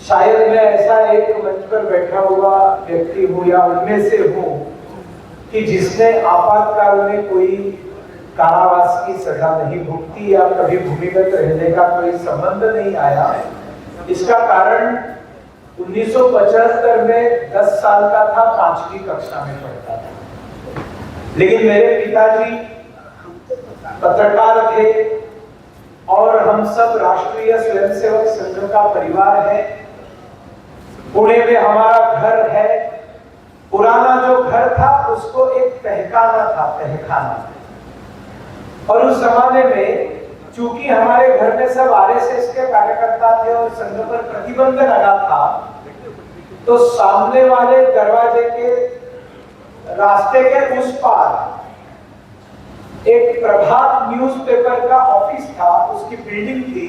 शायद मैं ऐसा एक मंच पर बैठा हुआ व्यक्ति हूँ या उनमें से हूँ कि जिसने आपातकाल में कोई कारावास की सजा नहीं भुगती या कभी भूमिगत रहने का कोई संबंध नहीं आया। इसका कारण 1975 में 10 साल का था, 5वीं कक्षा में पढ़ता था। लेकिन मेरे पिताजी पत्रकार थे और हम सब राष्ट्रीय स्वयंसेवक संघ का परिवार है। पुणे में हमारा घर है। पुराना जो घर था उसको एक तहखाना था, तहखाना। और उस जमाने में चूंकि हमारे घर में सब आरएसएस के कार्यकर्ता थे और संघ पर प्रतिबंध लगा था, तो सामने वाले दरवाजे के रास्ते के उस पार एक प्रभात न्यूज़पेपर का ऑफिस था, उसकी बिल्डिंग थी।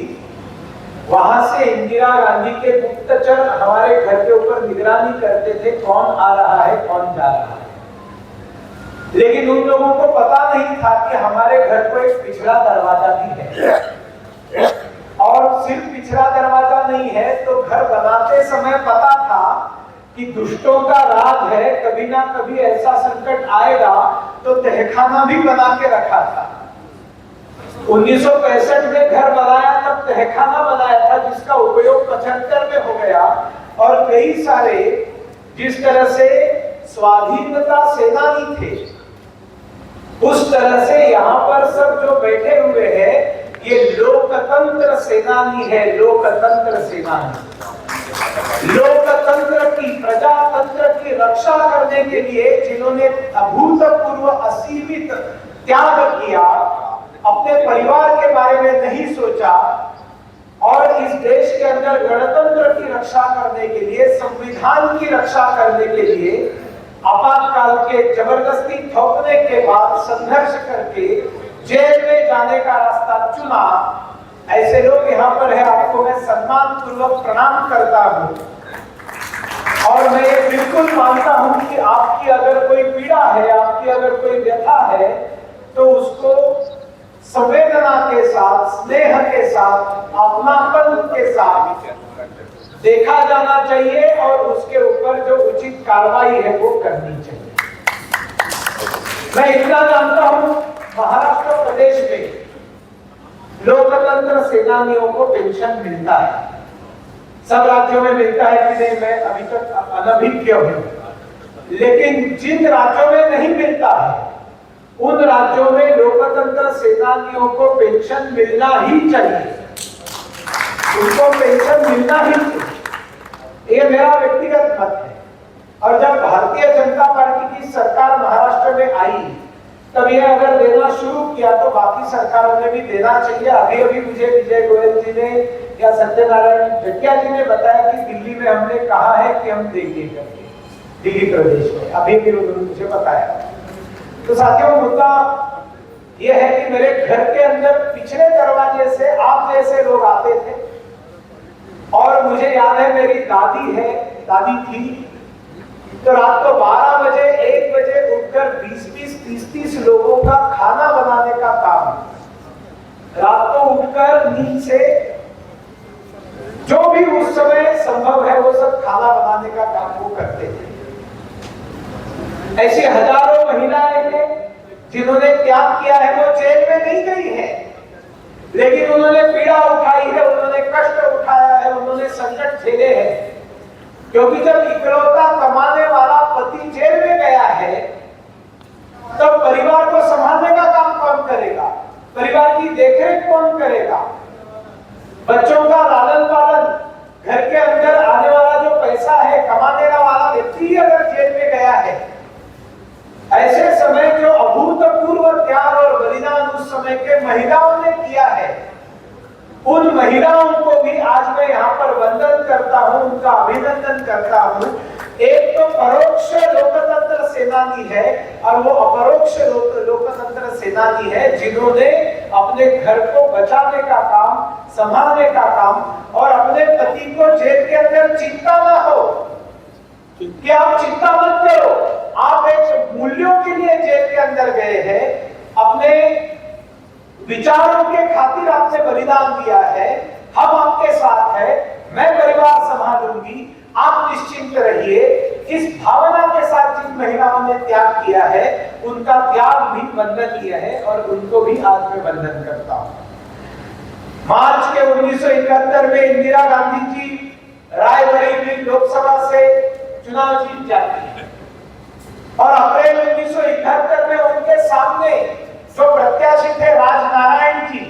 वहां से इंदिरा गांधी के गुप्तचर हमारे घर के ऊपर निगरानी करते थे, कौन आ रहा है कौन जा रहा है। लेकिन उन लोगों को पता नहीं था कि हमारे घर को एक पिछड़ा दरवाजा भी है। और सिर्फ पिछड़ा दरवाजा नहीं है तो घर बनाते समय पता था कि दुष्टों का राज है, कभी ना कभी ऐसा संकट आएगा, तो तहखाना भी बना के रखा था। 1965 में घर बनाया, तब तहखाना बनाया था जिसका उपयोग 75 में हो गया। और कई सारे जिस तरह से स्वाधीनता सेनानी थे, उस तरह से यहाँ पर सब जो बैठे हुए हैं ये लोकतंत्र सेनानी है। लोकतंत्र सेनानी लोकतंत्र की, प्रजातंत्र की रक्षा करने के लिए जिन्होंने अभूतपूर्व असीमित त्याग किया, अपने परिवार के बारे में नहीं सोचा और इस देश के अंदर गणतंत्र की रक्षा करने के लिए, संविधान की रक्षा करने के लिए आपातकाल के जबरदस्ती थोपने के बाद संघर्ष करके जेल में जाने का रास्ता चुना, ऐसे लोग यहाँ पर है। आपको मैं सम्मान पूर्वक प्रणाम करता हूँ और मैं ये बिल्कुल मानता हूँ कि आपकी अगर कोई पीड़ा है, आपकी अगर कोई व्यथा है, तो उसको संवेदना के साथ, स्नेह के साथ, अपनापन के साथ देखा जाना चाहिए और उसके ऊपर जो उचित कार्रवाई है वो करनी चाहिए। मैं इतना जानता हूं, महाराष्ट्र प्रदेश में लोकतंत्र सेनानियों को पेंशन मिलता है। सब राज्यों में मिलता है कि नहीं मैं अभी तक अनभिज्ञ हूं, लेकिन जिन राज्यों में नहीं मिलता है उन राज्यों में लोकतंत्र सेनानियों को पेंशन मिलना ही चाहिए। उनको पेंशन मिलना ही चाहिए, ये मेरा व्यक्तिगत मत है। और जब भारतीय जनता पार्टी की सरकार महाराष्ट्र में आई, तब ये अगर देना शुरू किया तो बाकी सरकारों ने भी देना चाहिए। अभी अभी मुझे विजय गोयल जी ने या सत्यनारायण जटिया जी ने बताया कि दिल्ली में हमने कहा है कि हम देंगे करके, दिल्ली प्रदेश में अभी भी उन्होंने मुझे बताया। तो साथियों, मुद्दा यह है कि मेरे घर के अंदर पिछले दरवाजे से आप जैसे लोग आते थे और मुझे याद है मेरी दादी थी, तो रात को 12 बजे 1 बजे उठकर 20-20, 30-30 लोगों का खाना बनाने का काम, रात को उठकर नींद से जो भी उस समय संभव है वो सब खाना बनाने का काम वो करते थे। ऐसी हजारों महिलाएं हैं जिन्होंने त्याग किया है, वो जेल में नहीं गई है, लेकिन उन्होंने पीड़ा उठाई है, उन्होंने कष्ट उठाया है, उन्होंने संकट झेले हैं। क्योंकि जब इकलौता कमाने वाला पति जेल में गया है, तब परिवार को संभालने का काम कौन करेगा? परिवार की देखरेख कौन करेगा? बच्चों का लालन पालन, घर के अंदर आने वाला जो पैसा है, कमाने वाला व्यक्ति अगर जेल में गया है, ऐसे समय जो अभूतपूर्व त्याग और बलिदान उस समय के महिलाओं ने किया है, उन महिलाओं को भी आज मैं यहाँ पर वंदन करता हूँ, उनका अभिनंदन करता हूँ। एक तो परोक्ष लोकतंत्र सेनानी है और वो अपरोक्ष लोकतंत्र सेनानी है जिन्होंने अपने घर को बचाने का काम, संभालने का काम और अपने पति को जेल के अंदर चिंता ना हो कि आप चिंता मत करो, आप एक मूल्यों के लिए जेल के अंदर गए हैं, अपने विचारों के खातिर आपने बलिदान दिया है, हम आपके साथ हैं, मैं परिवार संभालूंगा। होगी, आप निश्चिंत रहिए। इस भावना के साथ जिन महिलाओं ने त्याग किया है, उनका त्याग भी वंदनीय है और उनको भी आज मैं वंदन करता हूं। मार्च के 1971 में इंदिरा गांधी जी रायबरेली लोकसभा से चुनाव जीत जाती है और अप्रैल 1971 में उनके सामने जो प्रत्याशी थे राजनारायण जी,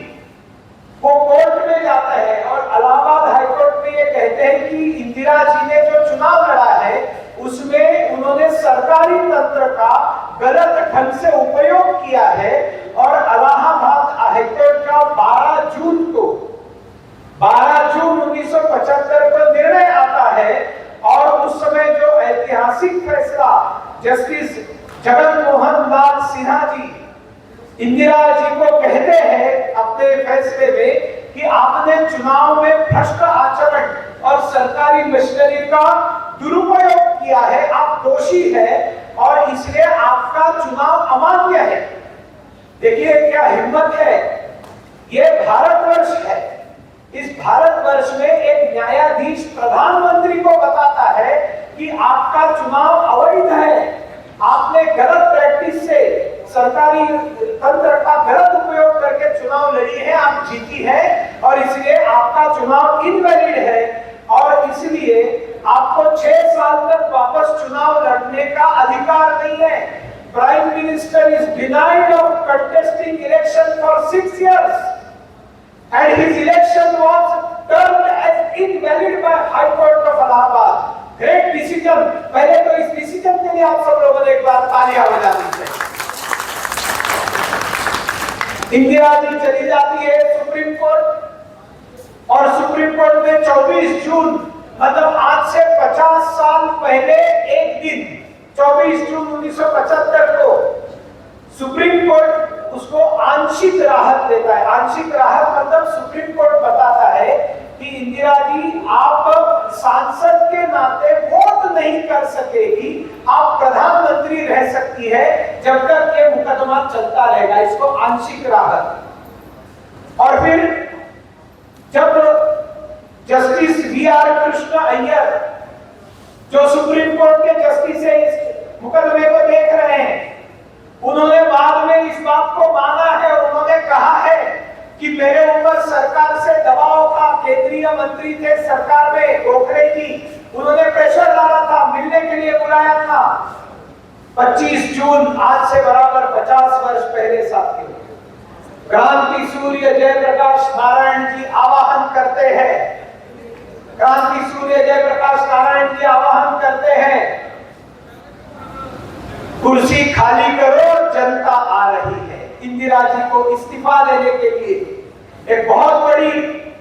वो कोर्ट में जाता है और इलाहाबाद हाईकोर्ट में ये कहते हैं कि इंदिरा जी ने जो चुनाव लड़ा है उसमें उन्होंने सरकारी तंत्र का गलत ढंग से उपयोग किया है और इलाहाबाद हाईकोर्ट का 12 जून 1975 को निर्णय आता है और उस समय जो ऐतिहासिक फैसला जस्टिस जगन मोहन लाल सिन्हा जी इंदिरा जी को कहते हैं अपने फैसले में कि आपने चुनाव में भ्रष्ट आचरण और सरकारी मशीनरी का दुरुपयोग किया है, आप दोषी हैं और इसलिए आपका चुनाव अमान्य है। देखिए क्या हिम्मत है, ये भारतवर्ष है। इस भारतवर्ष में एक न्यायाधीश प्रधानमंत्री को बताता है कि आपका चुनाव अवैध है, आपने गलत प्रैक्टिस से सरकारी तंत्र का गलत उपयोग करके चुनाव लड़ी है, आप जीती है और इसलिए आपका चुनाव इनवैलिड है और इसलिए आपको 6 साल तक वापस चुनाव लड़ने का अधिकार नहीं है। Prime minister is denied of contesting election for 6 years and his election was termed as invalid by High Court of Allahabad. Great decision। पहले तो इस डिसीजन के लिए आप सब लोगों ने एक बार तालियां बजा दीजिए। इंदिरा जी चली जाती है सुप्रीम कोर्ट और सुप्रीम कोर्ट में 24 जून मतलब आज से 50 साल पहले एक दिन 24 जून 1975 को सुप्रीम कोर्ट उसको आंशिक राहत देता है। आंशिक राहत मतलब सुप्रीम कोर्ट बताता है कि इंदिरा जी आप सांसद के नाते वोट नहीं कर सकेगी, आप प्रधानमंत्री रह सकती है जब तक ये मुकदमा चलता रहेगा, इसको आंशिक राहत। और फिर जब जस्टिस वी.आर. कृष्ण अय्यर जो सुप्रीम कोर्ट के जस्टिस है इस मुकदमे को देख रहे हैं, उन्होंने बाद में इस बात को माना है और उन्होंने कहा है कि मेरे ऊपर सरकार से दबाव था, केंद्रीय मंत्री थे सरकार में गोखले जी, उन्होंने प्रेशर डाला था, मिलने के लिए बुलाया था। 25 जून आज से बराबर 50 वर्ष पहले साथियों क्रांति सूर्य जयप्रकाश नारायण जी आवाहन करते हैं, क्रांति सूर्य जयप्रकाश नारायण जी आवाहन करते हैं, कुर्सी खाली करो जनता आ रही है। इंदिरा जी को इस्तीफा देने के लिए एक बहुत बड़ी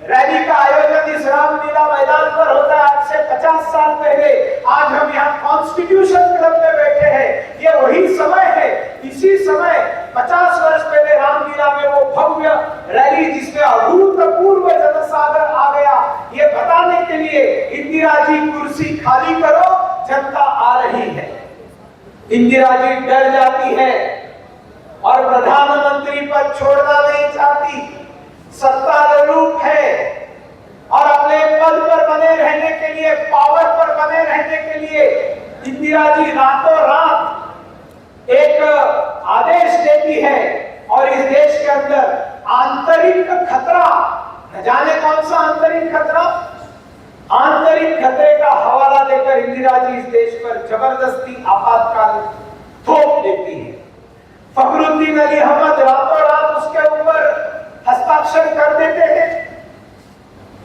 रैली का आयोजन इस रामलीला मैदान पर होता है आज से 50 साल पहले। आज हम यहाँ कॉन्स्टिट्यूशन क्लब में बैठे हैं, ये वही समय है। इसी समय 50 वर्ष पहले रामलीला में वो भव्य रैली जिसमें अभूतपूर्व जनसागर आ गया, ये बताने के लिए इंदिरा जी कुर्सी खाली करो जनता आ रही है। इंदिरा जी डर जाती है और प्रधानमंत्री पद छोड़ना नहीं चाहती, सत्तारूढ़ है और अपने पद पर बने रहने के लिए, पावर पर बने रहने के लिए इंदिरा जी रातों रात एक आदेश देती है और इस देश के अंदर आंतरिक खतरा, न जाने कौन सा आंतरिक खतरा, आंतरिक खतरे का हवाला देकर इंदिरा जी इस देश पर जबरदस्ती आपातकाल थोप देती है। फखरुद्दीन अली अहमद रातों रात उसके ऊपर हस्ताक्षर कर देते हैं।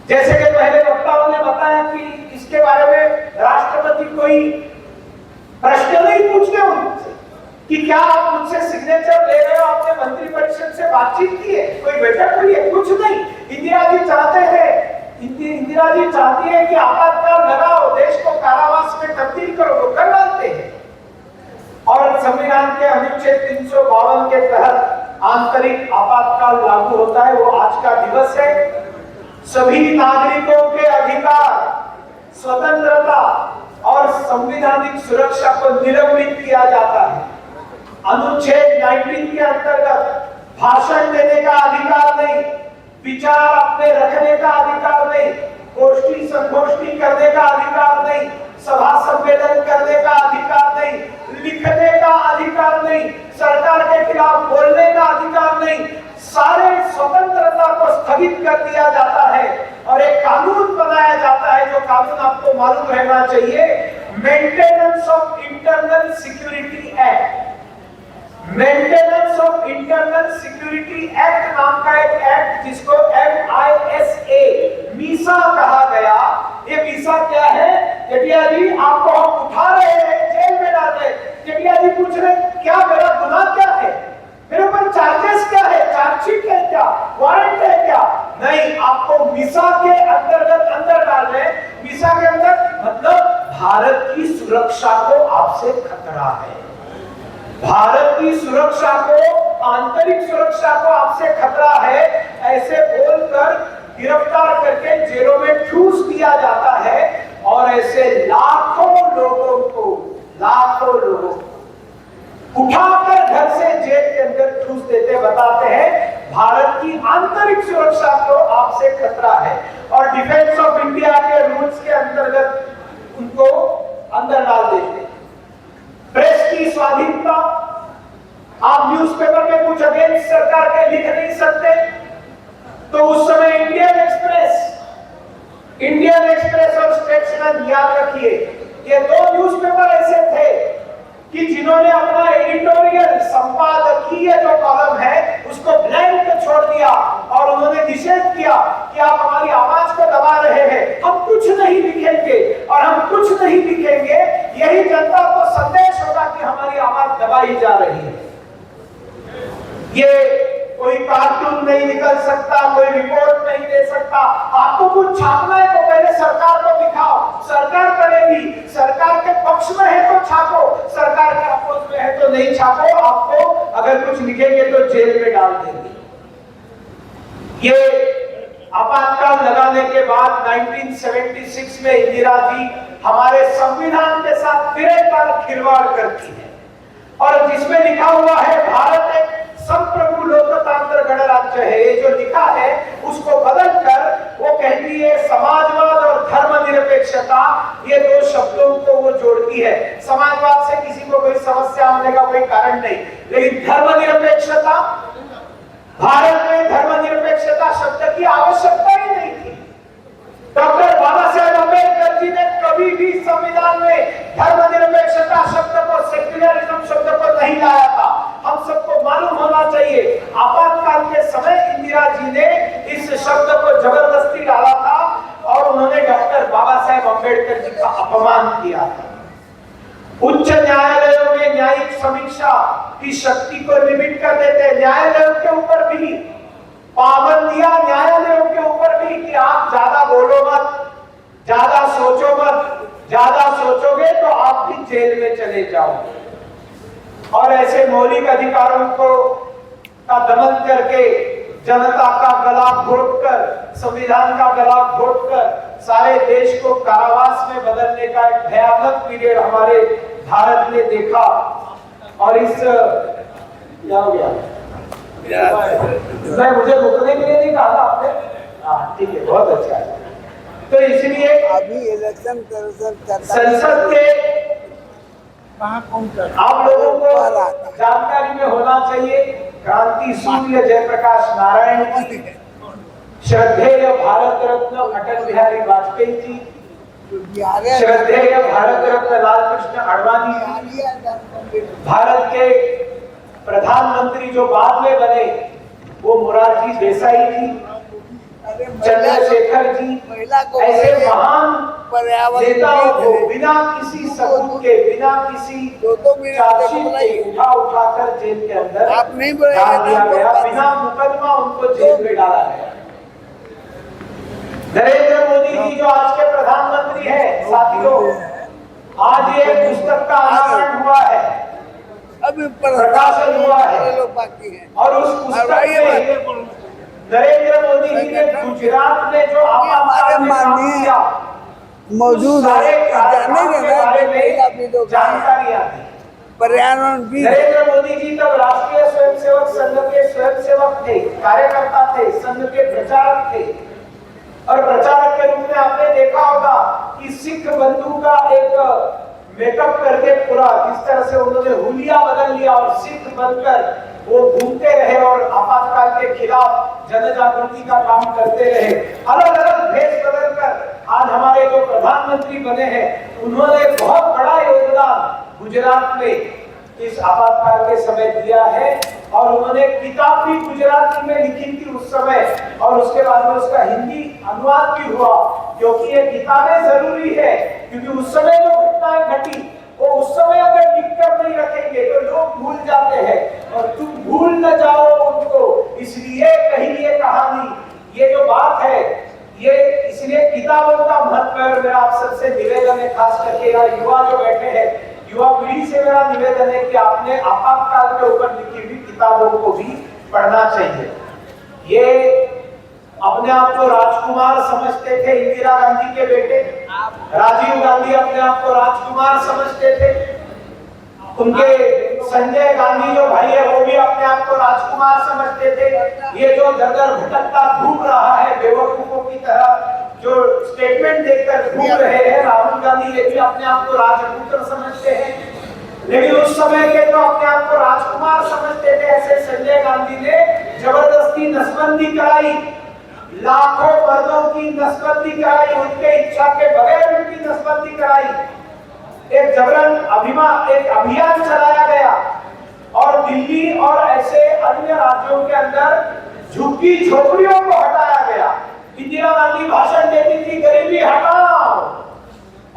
जैसे कि पहले वक्ताओं ने बताया कि इसके बारे में राष्ट्रपति कोई प्रश्न नहीं पूछते उनसे कि क्या आप मुझसे सिग्नेचर ले रहे हो, आपने मंत्रिपरिषद से बातचीत की है, कोई बैठक हुई है, कुछ नहीं। इंदिरा जी चाहते हैं, इंदिरा जी चाहती है कि आपातकाल लगाओ, देश को कारावास में तब्दील करो, वो कर डालते हैं। और संविधान के अनुच्छेद 352 के तहत आंतरिक आपातकाल लागू होता है। वो आज का दिवस है। सभी नागरिकों के अधिकार, स्वतंत्रता और संवैधानिक सुरक्षा को निलंबित किया जाता है। अनुच्छेद 19 के अंतर्गत भाषण देने का अधिकार नहीं, विचार अपने रखने का अधिकार नहीं, गोष्ठी संगोष्ठी करने का अधिकार मालूम रहना चाहिए, maintenance of internal security act, maintenance of internal security act नाम का एक एक्ट जिसको MISA मीसा कहा गया। ये मीसा क्या है? जेठिया जी आपको हम उठा रहे हैं, जेल में डाल रहे हैं। जेठिया जी पूछ रहे क्या मेरा गुनाह क्या है, मेरे ऊपर चार्जेस क्या है, चार्जशीट है क्या, वारंट है क्या? नहीं, आपको मीसा के अंतर्गत अंदर डाल रहे हैं। मीसा के अंदर मतलब भारत की सुरक्षा को आपसे खतरा है, भारत की सुरक्षा को, आंतरिक सुरक्षा को आपसे खतरा है, ऐसे बोलकर गिरफ्तार करके जेलों में ठूस दिया जाता है। और ऐसे लाखों लोगों को उठाकर घर से जेल के अंदर ठूस देते, बताते हैं भारत की आंतरिक सुरक्षा को आपसे खतरा है। और डिफेंस ऑफ इंडिया के रूल्स के अंतर्गत उनको अंदर डाल देते। प्रेस की स्वाधीनता, आप न्यूज़पेपर में कुछ अगेंस्ट सरकार के लिख नहीं सकते। तो उस समय इंडियन एक्सप्रेस और स्टेट्समैन, याद रखिए, ये दो न्यूज़पेपर ऐसे थे कि जिन्होंने अपना एडिटोरियल, संपादकीय जो कॉलम है उसको ब्लैंक छोड़ दिया और उन्होंने निषेध किया कि आप हमारी आवाज को दबा रहे हैं, हम कुछ नहीं लिखेंगे और हम कुछ नहीं लिखेंगे, यही जनता को संदेश होगा कि हमारी आवाज दबाई जा रही है। ये कोई कार्टून नहीं निकल सकता, कोई रिपोर्ट नहीं दे सकता। आपको कुछ छापना है तो पहले सरकार को दिखाओ, सरकार करेगी। सरकार के पक्ष में है तो छापो, सरकार के अपोज में है तो नहीं छापो। आपको अगर कुछ लिखेंगे तो जेल में डाल देंगे। ये आपातकाल लगाने के बाद 1976 में इंदिरा जी हमारे संविधान के साथ फिर एक बार खिलवाड़ करती है और जिसमें लिखा हुआ है भारत एक संप्रभु लोकतंत्र गणराज्य है। ये जो लिखा है उसको बदलकर वो कहती है समाजवाद और धर्मनिरपेक्षता, ये दो शब्दों को वो जोड़ती है। समाजवाद से किसी को कोई समस्या होने का कोई कारण नहीं, लेकिन धर्मनिरपेक्षता, भारत में धर्मनिरपेक्षता शब्द की आवश्यकता ही नहीं थी। डॉक्टर बाबा साहेब अम्बेडकर जी ने कभी भी संविधान में धर्मनिरपेक्षता शब्द को, सेक्युलरिज्म शब्द को नहीं लाया था। हम सबको मालूम होना चाहिए, आपातकाल के समय इंदिरा जी ने इस शब्द को जबरदस्ती डाला था और उन्होंने डॉक्टर बाबा साहेब अम्बेडकर जी का अपमान किया था। उच्च न्यायालयों में न्यायिक समीक्षा की शक्ति को लिमिट कर देते, न्यायालयों के ऊपर भी पाबंदियां, न्यायालयों के ऊपर भी कि आप ज्यादा बोलो मत, ज्यादा सोचो मत, ज्यादा सोचोगे तो आप भी जेल में चले जाओगे। और ऐसे मौलिक अधिकारों को का दमन करके, जनता का गला घोटकर, संविधान का गला घोटकर सारे देश को कारावास में बदलने का एक भयानक पीरियड हमारे भारत ने देखा। और इस क्या हो गया, मैं मुझे रुकने के लिए नहीं कहा था आपने, हाँ ठीक है, बहुत अच्छा है। तो इसलिए अभी इलेक्शन संसद के आप लोगों को जानकारी में होना चाहिए, क्रांति सूर्य जयप्रकाश नारायण जी, श्रद्धेय भारत रत्न अटल बिहारी वाजपेयी जी, श्रद्धेय भारत रत्न लालकृष्ण आडवाणी जी, भारत के प्रधानमंत्री जो बाद में बने वो मोरारजी देसाई जी, चंद्रशेखर जी, ऐसे महान नेताओं को बिना किसी सबूत के, बिना किसी चार्जशीट के उठाकर जेल के अंदर डाल दिया गया, बिना मुकदमा उनको जेल में डाला गया। नरेंद्र मोदी जी जो आज के प्रधानमंत्री हैं, साथियों, आज ये पुस्तक का अनावरण हुआ है, अभी प्रकाशन हुआ है और उस पुस्तक में नरेंद्र मोदी जी ने गुजरात में जो आपातकाल में काम किया, मौजूद है, जानकारियां दी। पर्यावरण भी नरेंद्र मोदी जी तब राष्ट्रीय स्वयंसेवक संघ के स्वयंसेवक थे, कार्यकर्ता थे, संघ के प्रचारक थे। और प्रचारक के रूप में आपने देखा होगा कि सिख बंधु का एक मेकअप करके पूरा जिस तरह से उन्होंने हुलिया बदल लिया और सिख बनकर वो घूमते रहे और आपातकाल के खिलाफ जन जागृति का काम करते रहे, अलग अलग भेष बदलकर आज हमारे जो प्रधानमंत्री बने हैं, उन्होंने बहुत बड़ा योगदान गुजरात में इस आपातकाल के समय दिया है। और उन्होंने किताब भी गुजराती में लिखी थी उस समय, और उसके बाद में उसका हिंदी अनुवाद भी हुआ, क्योंकि ये किताबें जरूरी है। क्योंकि उस समय जो घटनाएं घटी वो उस समय अगर लिखकर नहीं रखेंगे तो लोग भूल जाते हैं, और तुम भूल न जाओ उनको, इसलिए कही ये कहानी। ये जो बात है ये इसलिए किताबों का महत्व है। मेरा आप सबसे निवेदन है, खास करके युवा जो बैठे हैं, युवा पीढ़ी से मेरा निवेदन है कि आपने आपातकाल के ऊपर लिखी हुई किताबों को भी पढ़ना चाहिए। ये अपने आप को राजकुमार समझते थे, इंदिरा गांधी के बेटे राजीव गांधी अपने आप को राजकुमार समझते थे, उनके संजय गांधी जो भाई है वो भी अपने आप को राजकुमार समझते थे। ये जो दर भटकता घूम रहा है बेवकूफों की तरह, जो स्टेटमेंट देकर घूम रहे हैं राहुल गांधी, ये भी अपने आप को राजपुत्र समझते हैं। लेकिन उस समय के जो अपने आप को राजकुमार समझते थे, ऐसे संजय गांधी ने जबरदस्ती नसबंदी कराई, लाखों मर्दों की नसबंदी कराई, उनके इच्छा के बगैर उनकी नसबंदी कराई। एक जबरन एक अभियान चलाया गया और दिल्ली और ऐसे अन्य राज्यों के अंदर झुग्गी झोपड़ियों को हटाया गया। इंदिरा गांधी भाषण देती थी गरीबी हटाओ,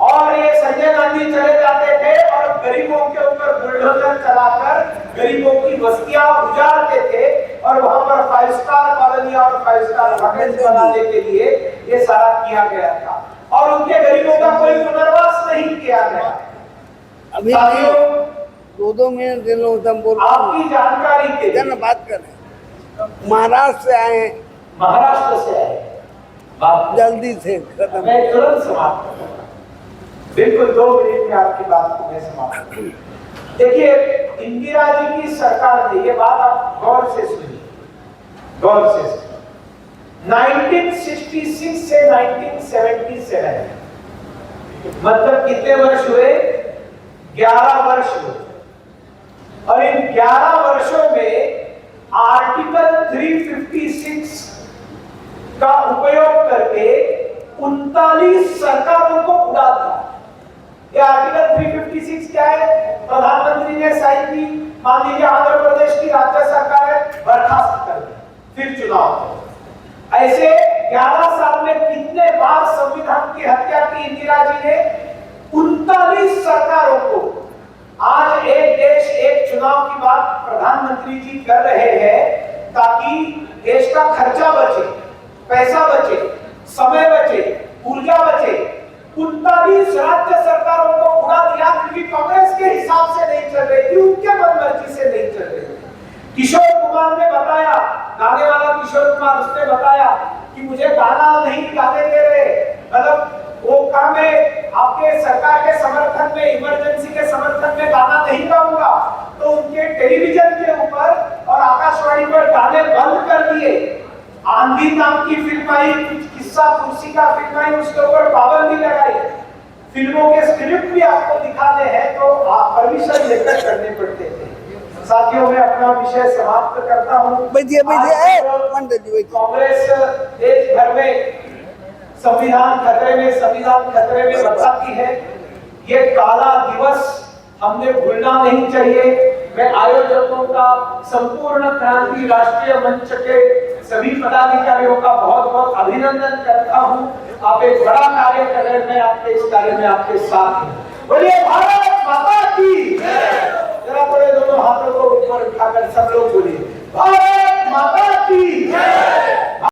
और ये संजय गांधी चले जाते थे और गरीबों के ऊपर बुलडोजर चलाकर गरीबों की बस्तियां उजाड़ते थे, और वहां पर 5 स्टार कॉलोनी और 5 स्टार होटल बनाने के लिए ये सारा किया गया था, और उनके गरीबों का कोई पुनर्वास नहीं किया गया। अभी 2 मिनट दे लो, हम बोल आपकी जानकारी के लिए बात कर रहे हैं। महाराष्ट्र से आए हैं, महाराष्ट्र से आए, जल्दी से खत्म। मैं तुरंत समाप्त करूंगा, बिल्कुल 2 मिनट में आपकी बात को मैं समाप्त करूंगा। देखिए, इंदिरा जी की सरकार ने, ये बात आप गौर से सुनिए, गौर से सुनिए, 1966 से 1977 मतलब कितने वर्ष हुए? 11 वर्ष हुए। और इन 11 वर्षों में आर्टिकल 356 का उपयोग करके 39 सरकारों को उड़ा दिया। ये आर्टिकल 356 क्या है? प्रधानमंत्री ने साइन की, मान लीजिए आंध्र प्रदेश की राज्य सरकार है, बर्खास्त कर दी, फिर चुनाव। ऐसे 11 साल में कितने बार संविधान की हत्या की इंदिरा जी ने? 39 सरकारों को। आज एक देश एक चुनाव की बात प्रधानमंत्री जी कर रहे हैं ताकि देश का खर्चा बचे, पैसा बचे, समय बचे, ऊर्जा बचे। 39 राज्य सरकारों को उड़ा दिया क्योंकि कांग्रेस के हिसाब से नहीं चल रही थी, उनके मनमर्जी से नहीं चल रही थी। किशोर कुमार ने बताया, गाने वाला किशोर कुमार, उसने बताया कि मुझे गाना नहीं गाने दे रहे, मतलब वो काम है आपके सरकार के समर्थन में, इमरजेंसी के समर्थन में गाना नहीं गाऊंगा, तो उनके टेलीविजन के ऊपर और आकाशवाणी पर गाने बंद कर दिए। आंधी नाम की फिल्म आई, किस्सा कुर्सी का फिल्म आई, उसके ऊपर पाबंदी लगाई। फिल्मों के स्क्रिप्ट भी आपको दिखाने हैं तो आप परमिशन लेकर करने पड़ते थे। साथियों, मैं अपना विषय समाप्त करता हूँ। कांग्रेस देश भर में संविधान खतरे में बताती है। ये काला दिवस हमने भूलना नहीं चाहिए। मैं आयोजकों का, संपूर्ण क्रांति राष्ट्रीय मंच के सभी पदाधिकारियों का बहुत बहुत अभिनंदन करता हूँ। आप एक बड़ा कार्य कर रहे हैं, मैं आपके इस कार्य में आपके साथ हूँ। बोलिए भारत माता की।